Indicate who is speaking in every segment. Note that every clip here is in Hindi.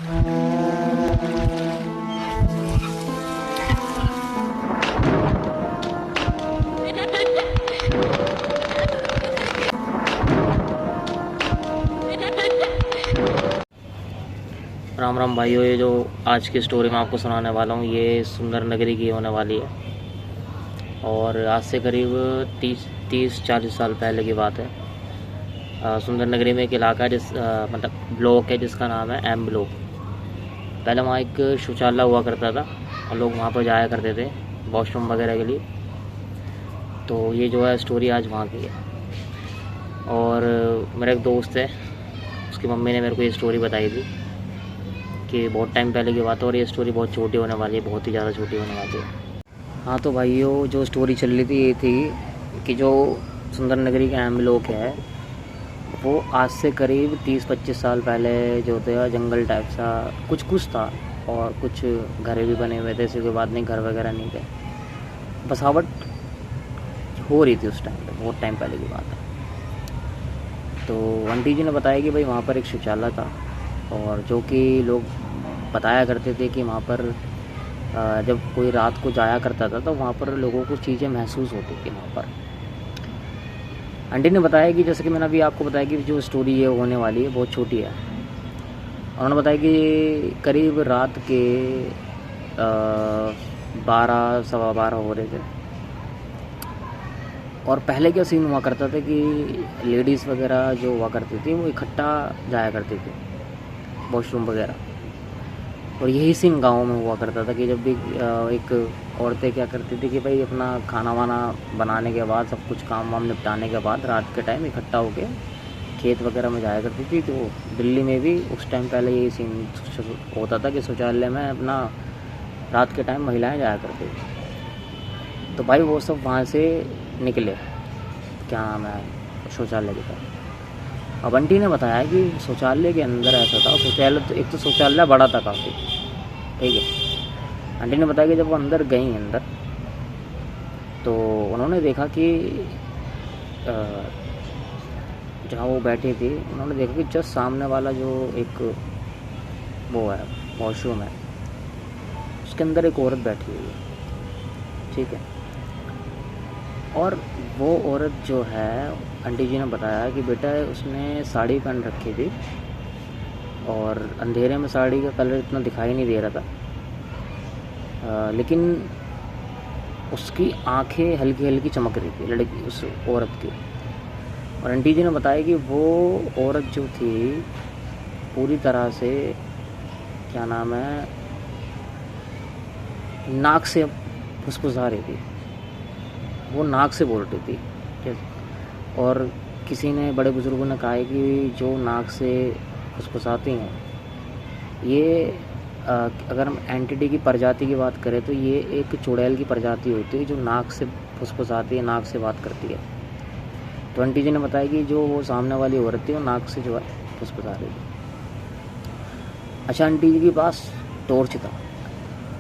Speaker 1: राम राम भाइयों, ये जो आज की स्टोरी मैं आपको सुनाने वाला हूँ ये सुंदर नगरी की होने वाली है। और आज से करीब 30-40 साल पहले की बात है। सुंदर नगरी में एक इलाका है मतलब ब्लॉक है जिसका नाम है एम ब्लॉक। पहले वहाँ एक शौचालय हुआ करता था और लोग वहाँ पर जाया करते थे वॉशरूम वगैरह के लिए। तो ये जो है स्टोरी आज वहाँ की है। और मेरा एक दोस्त है, उसकी मम्मी ने मेरे को ये स्टोरी बताई थी कि बहुत टाइम पहले की बात है और ये स्टोरी बहुत छोटी होने वाली है, बहुत ही ज़्यादा छोटी होने वाली है। हाँ तो भाइयों, जो स्टोरी चल रही थी ये थी कि जो सुंदर नगरी का एम ब्लॉक है वो आज से करीब 30-25 साल पहले जो था जंगल टाइप सा कुछ था और कुछ घर भी बने हुए थे। इसके बाद नहीं, घर वगैरह नहीं थे, बसावट हो रही थी उस टाइम पे, बहुत टाइम पहले की बात है। तो आंटी जी ने बताया कि भाई वहाँ पर एक शौचालय था और जो कि लोग बताया करते थे कि वहाँ पर जब कोई रात को जाया करता था तो वहाँ पर लोगों को चीज़ें महसूस होती थी वहाँ पर। आंटी ने बताया कि जैसे कि मैंने अभी आपको बताया कि जो स्टोरी ये होने वाली है बहुत छोटी है। उन्होंने बताया कि करीब रात के 12-12:15 हो रहे थे। और पहले क्या सीन हुआ करता था कि लेडीज़ वगैरह जो हुआ करती थी वो इकट्ठा जाया करती थी वॉशरूम वगैरह। और यही सीन गाँव में हुआ करता था कि जब भी एक औरतें क्या करती थी कि भाई अपना खाना वाना बनाने के बाद, सब कुछ काम वाम निपटाने के बाद रात के टाइम इकट्ठा होके खेत वगैरह में जाया करती थी। तो दिल्ली में भी उस टाइम पहले यही सीन होता था कि शौचालय में अपना रात के टाइम महिलाएं जाया करती थी। तो भाई वो सब वहाँ से निकले, क्या नाम है, शौचालय की तरफ। अब आंटी ने बताया कि शौचालय के अंदर ऐसा था, शौचालय तो एक तो शौचालय बड़ा था काफ़ी, ठीक है। आंटी ने बताया कि जब वो अंदर गई अंदर तो उन्होंने देखा कि जहाँ वो बैठी थी उन्होंने देखा कि जस्ट सामने वाला जो एक वो है वॉशरूम है उसके अंदर एक औरत बैठी हुई है, ठीक है। और वो औरत जो है, आंटी जी ने बताया कि बेटा उसने साड़ी पहन रखी थी और अंधेरे में साड़ी का कलर इतना दिखाई नहीं दे रहा था, लेकिन उसकी आंखें हल्की हल्की चमक रही थी लड़की, उस औरत की। और आंटी जी ने बताया कि वो औरत जो थी पूरी तरह से, क्या नाम है, नाक से फुसफुसा रही थी, वो नाक से बोल रही थी। और किसी ने, बड़े बुज़ुर्गों ने कहा है कि जो नाक से फुसफुसाती हैं ये अगर हम एंटिटी की प्रजाति की बात करें तो ये एक चुड़ैल की प्रजाति होती है जो नाक से फुसफुसाती है, नाक से बात करती है। तो आंटी जी ने बताया कि जो वो सामने वाली औरत थी वो नाक से जो है फुसफुसा रही थी। अच्छा, आंटी जी के पास टॉर्च था।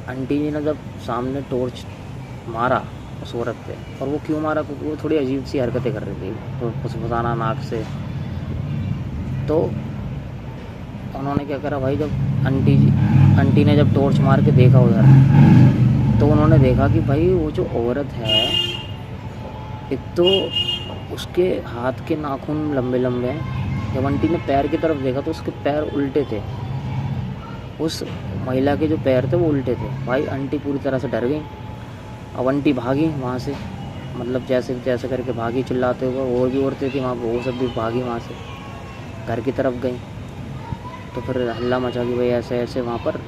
Speaker 1: आंटी जी ने जब सामने टॉर्च मारा उस औरत पे, और वो क्यों मारा, क्योंकि वो थोड़ी अजीब सी हरकतें कर रही थी, फुसफुसाना नाक से। तो उन्होंने क्या करा भाई, जब आंटी ने जब टॉर्च मार के देखा उधर तो उन्होंने देखा कि भाई वो जो औरत है, एक तो उसके हाथ के नाखून लंबे लंबे हैं। जब आंटी ने पैर की तरफ देखा तो उसके पैर उल्टे थे, उस महिला के जो पैर थे वो उल्टे थे। भाई आंटी पूरी तरह से डर गई। अब आंटी भागी वहाँ से, मतलब जैसे जैसे करके भागी चिल्लाते हुए। और भी औरतें थी वहाँ पर, वो सब भी भागी वहाँ से, घर की तरफ गई। तो फिर हल्ला मचा कि भाई ऐसे ऐसे वहाँ पर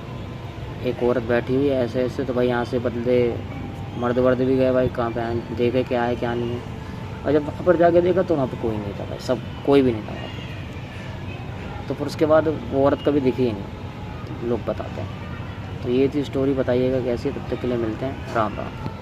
Speaker 1: एक औरत बैठी हुई है, ऐसे ऐसे। तो भाई यहाँ से बदले मर्द वर्द भी गए भाई, कहाँ पे देखे क्या है क्या नहीं है। और जब वहाँ पर जाके देखा तो वहाँ पर कोई नहीं था भाई, सब कोई भी नहीं था वहाँ पर। तो फिर उसके बाद वो औरत कभी दिखी ही नहीं, लोग बताते हैं। तो ये थी स्टोरी, बताइएगा कैसी। तब तक के लिए मिलते हैं, राम राम।